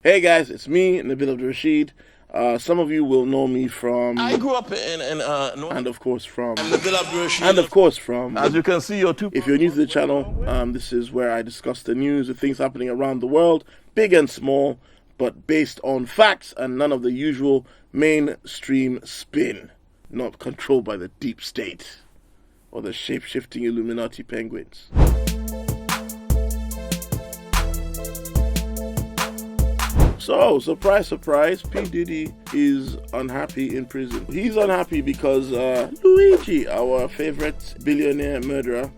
Hey guys, it's me, Nabil Abdulrashid. Some of you will know me from... I grew up in and of course from... Nabil Abdulrashid. And of course from... As you can see, your two... If you're new to the channel, this is where I discuss the news, the things happening around the world, big and small, but based on facts and none of the usual mainstream spin, not controlled by the deep state or the shape-shifting Illuminati penguins. So, surprise, surprise, P. Diddy is unhappy in prison. He's unhappy because Luigi, our favorite billionaire murderer,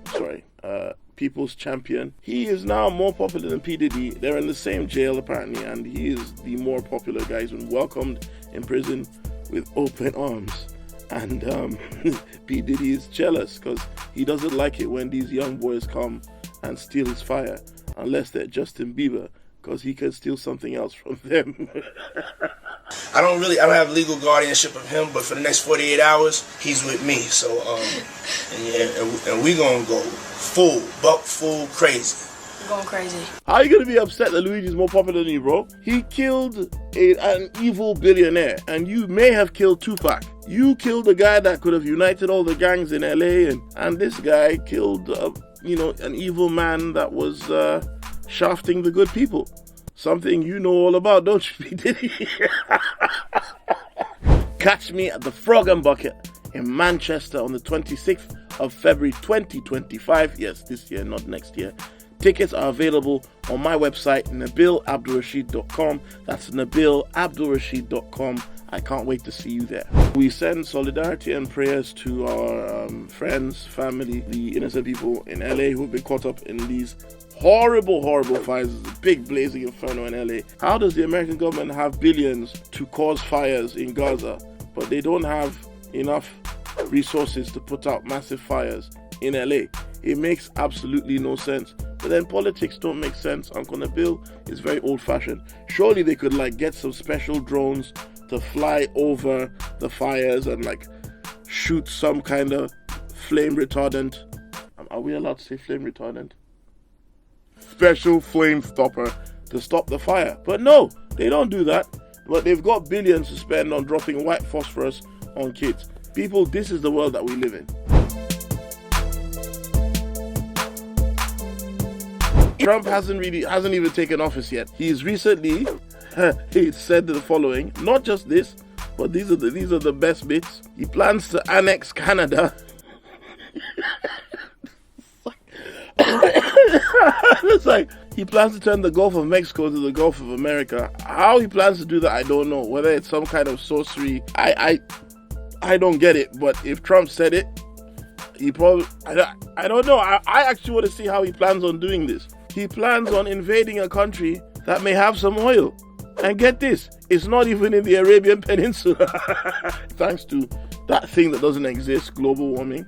people's champion, he is now more popular than P. Diddy. They're in the same jail apparently, and he is the more popular guy. He's been welcomed in prison with open arms. And P. Diddy is jealous because he doesn't like it when these young boys come and steal his fire, unless they're Justin Bieber, because he can steal something else from them. I don't have legal guardianship of him, but for the next 48 hours, he's with me. So, and we gonna go full crazy. Going crazy. How are you gonna be upset that Luigi's more popular than you, bro? He killed an evil billionaire, and you may have killed Tupac. You killed a guy that could have united all the gangs in LA, and this guy killed, an evil man that was shafting the good people. Something you know all about, don't you, P. Diddy? Catch me at the Frog and Bucket in Manchester on the 26th of February 2025. Yes, this year, not next year. Tickets are available on my website, nabilabdulrashid.com. That's nabilabdulrashid.com. I can't wait to see you there. We send solidarity and prayers to our friends, family, the innocent people in LA who have been caught up in these horrible fires. It's a big blazing inferno in LA. How does the American government have billions to cause fires in Gaza, but they don't have enough resources to put out massive fires in LA? It makes absolutely no sense. But then politics don't make sense. Uncle Nabil is very old-fashioned. Surely they could get some special drones to fly over the fires and shoot some kind of flame retardant. Are we allowed to say flame retardant? Special flame stopper to stop the fire. But no, they don't do that. But they've got billions to spend on dropping white phosphorus on kids. People, this is the world that we live in. Trump hasn't even taken office yet. He's recently he said the following. Not just this, but these are the best bits. He plans to annex Canada. It's he plans to turn the Gulf of Mexico to the Gulf of America. How he plans to do that, I don't know. Whether it's some kind of sorcery, I don't get it. But if Trump said it, he probably, I don't know. I actually want to see how he plans on doing this. He plans on invading a country that may have some oil. And get this, it's not even in the Arabian Peninsula. Thanks to that thing that doesn't exist, global warming.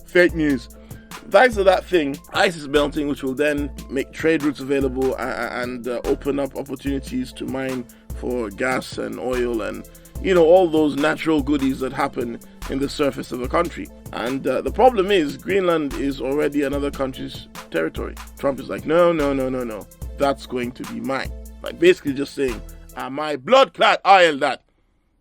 Fake news. Thanks to that thing, ice is melting, which will then make trade routes available and open up opportunities to mine for gas and oil and, all those natural goodies that happen in the surface of a country. And the problem is, Greenland is already another country's territory. Trump is no. That's going to be mine. Basically just saying, my blood clot oil that.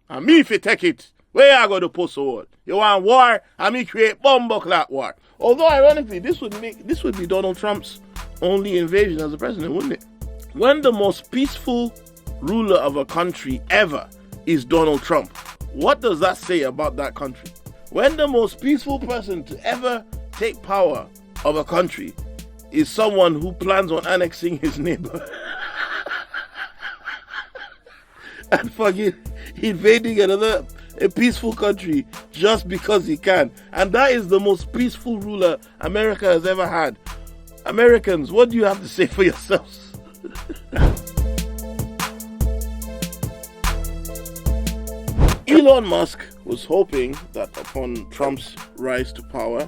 And me if you take it, where I go to post a war? You want war? And me create bomber clot war. Although ironically, this would be Donald Trump's only invasion as a president, wouldn't it? When the most peaceful ruler of a country ever is Donald Trump, what does that say about that country? When the most peaceful person to ever take power of a country is someone who plans on annexing his neighbor and fucking invading a peaceful country just because he can. And that is the most peaceful ruler America has ever had. Americans, what do you have to say for yourselves? Elon Musk was hoping that upon Trump's rise to power,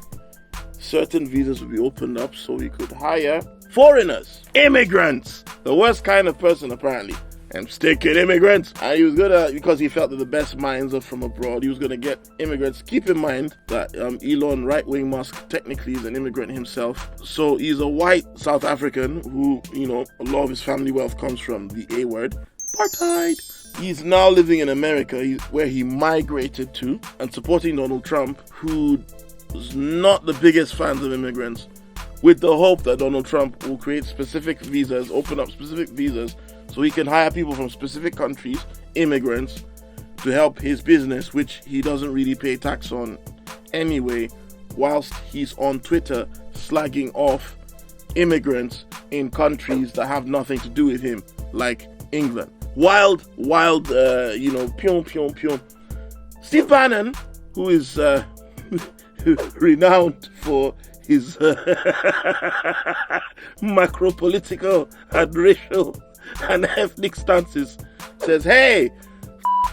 certain visas would be opened up so he could hire foreigners, immigrants, the worst kind of person apparently. And sticking immigrants. And he was gonna, because he felt that the best minds are from abroad, he was gonna get immigrants. Keep in mind that Elon, right-wing Musk, technically is an immigrant himself. So he's a white South African who, a lot of his family wealth comes from the A word. apartheid. He's now living in America, where he migrated to, and supporting Donald Trump, who's not the biggest fans of immigrants, with the hope that Donald Trump will create specific visas, open up specific visas, so he can hire people from specific countries, immigrants, to help his business, which he doesn't really pay tax on anyway, whilst he's on Twitter slagging off immigrants in countries that have nothing to do with him, like England. Wild, pyong, pyong, pyong. Steve Bannon, who is renowned for his macro-political and racial and ethnic stances, says, hey,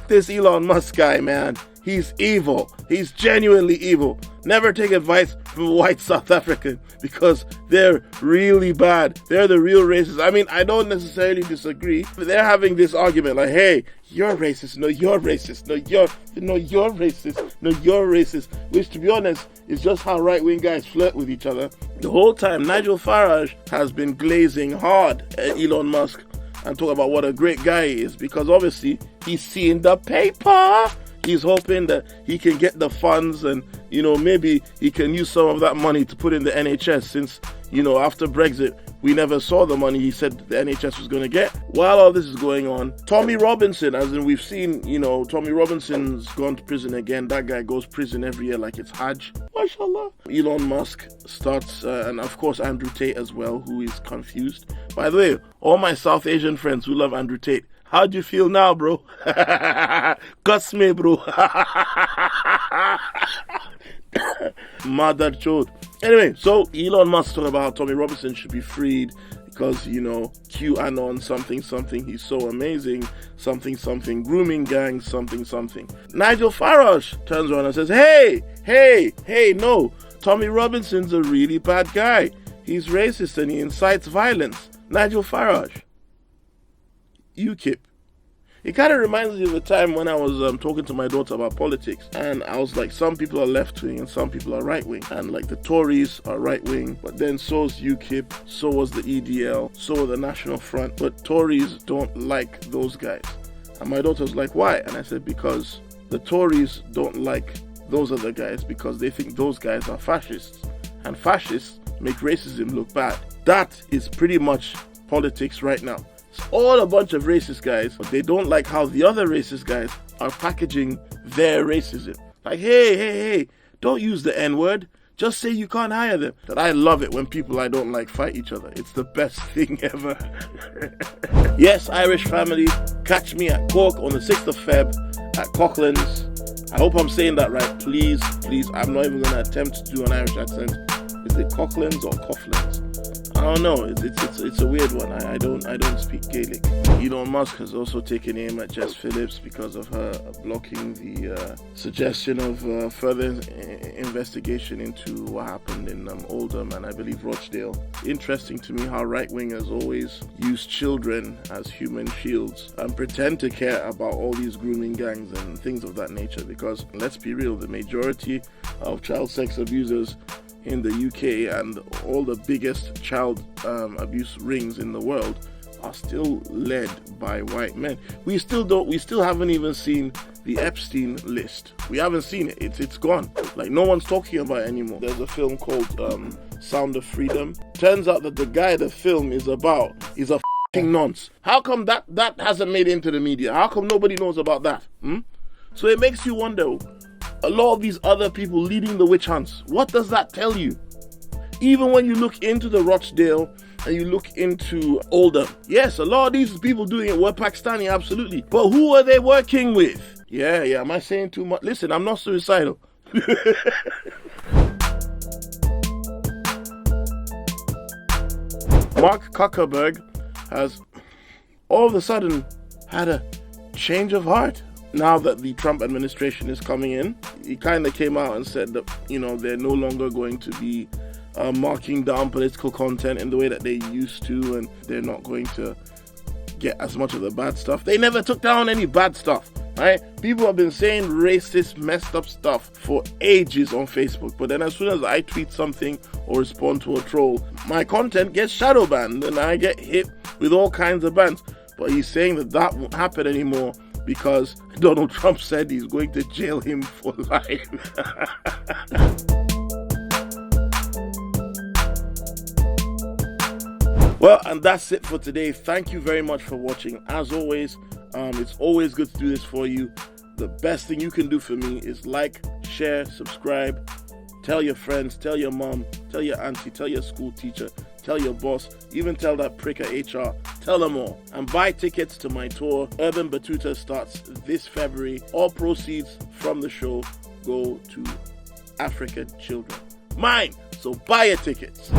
this Elon Musk guy, man. He's evil. He's genuinely evil. Never take advice from a white South African because they're really bad. They're the real racists. I mean, I don't necessarily disagree, but they're having this argument like, hey, you're racist. No, you're racist. No, you're racist. No, you're racist. Which, to be honest, is just how right-wing guys flirt with each other. The whole time, Nigel Farage has been glazing hard at Elon Musk and talk about what a great guy he is, because obviously he's seeing the paper. He's hoping that he can get the funds and, maybe he can use some of that money to put in the NHS since, after Brexit, we never saw the money he said the NHS was going to get. While all this is going on, Tommy Robinson, as in we've seen, Tommy Robinson's gone to prison again. That guy goes prison every year like it's Hajj. Mashallah. Elon Musk starts, and of course Andrew Tate as well, who is confused. By the way, all my South Asian friends who love Andrew Tate, how do you feel now, bro? Cuss me, bro. Mother chode. Anyway, so Elon Musk talking about how Tommy Robinson should be freed because, QAnon something, he's so amazing, something, grooming gang, something. Nigel Farage turns around and says, hey, no, Tommy Robinson's a really bad guy. He's racist and he incites violence. Nigel Farage. UKIP. It kind of reminds me of the time when I was talking to my daughter about politics, and I was like, some people are left-wing and some people are right-wing, and like the Tories are right-wing, but then so's UKIP, so was the EDL, so was the National Front, but Tories don't like those guys. And my daughter was like, why? And I said, because the Tories don't like those other guys because they think those guys are fascists, and fascists make racism look bad. That is pretty much politics right now. It's all a bunch of racist guys, but they don't like how the other racist guys are packaging their racism. Like, hey, don't use the N-word. Just say you can't hire them. But I love it when people I don't like fight each other. It's the best thing ever. Yes, Irish family, catch me at Cork on the 6th of Feb at Coughlin's. I hope I'm saying that right. Please, I'm not even going to attempt to do an Irish accent. Is it Coughlin's or Coughlin's? I don't know. It's a weird one. I don't speak Gaelic. Elon Musk has also taken aim at Jess Phillips because of her blocking the suggestion of further investigation into what happened in Oldham and I believe Rochdale. Interesting to me how right-wingers always use children as human shields and pretend to care about all these grooming gangs and things of that nature, because let's be real, the majority of child sex abusers in the UK and all the biggest child abuse rings in the world are still led by white men. We still haven't even seen the Epstein list. We haven't seen it. It's gone. Like, no one's talking about it anymore. There's a film called Sound of Freedom. Turns out that the guy the film is about is a f***ing nonce. How come that hasn't made it into the media? How come nobody knows about that? So it makes you wonder, a lot of these other people leading the witch hunts, what does that tell you? Even when you look into the Rochdale and you look into Oldham, yes, a lot of these people doing it were Pakistani, absolutely. But who are they working with? Yeah, am I saying too much? Listen, I'm not suicidal. Mark Zuckerberg has all of a sudden had a change of heart. Now that the Trump administration is coming in, he kind of came out and said that, they're no longer going to be marking down political content in the way that they used to, and they're not going to get as much of the bad stuff. They never took down any bad stuff, right? People have been saying racist, messed up stuff for ages on Facebook, but then as soon as I tweet something or respond to a troll, my content gets shadow banned and I get hit with all kinds of bans. But he's saying that that won't happen anymore because Donald Trump said he's going to jail him for life. Well, and that's it for today. Thank you very much for watching. As always, it's always good to do this for you. The best thing you can do for me is like, share, subscribe, tell your friends, tell your mom, tell your auntie, tell your school teacher, tell your boss, even tell that prick at HR, tell them all. And buy tickets to my tour. Urban Batuta starts this February. All proceeds from the show go to African children. Mine! So buy your tickets.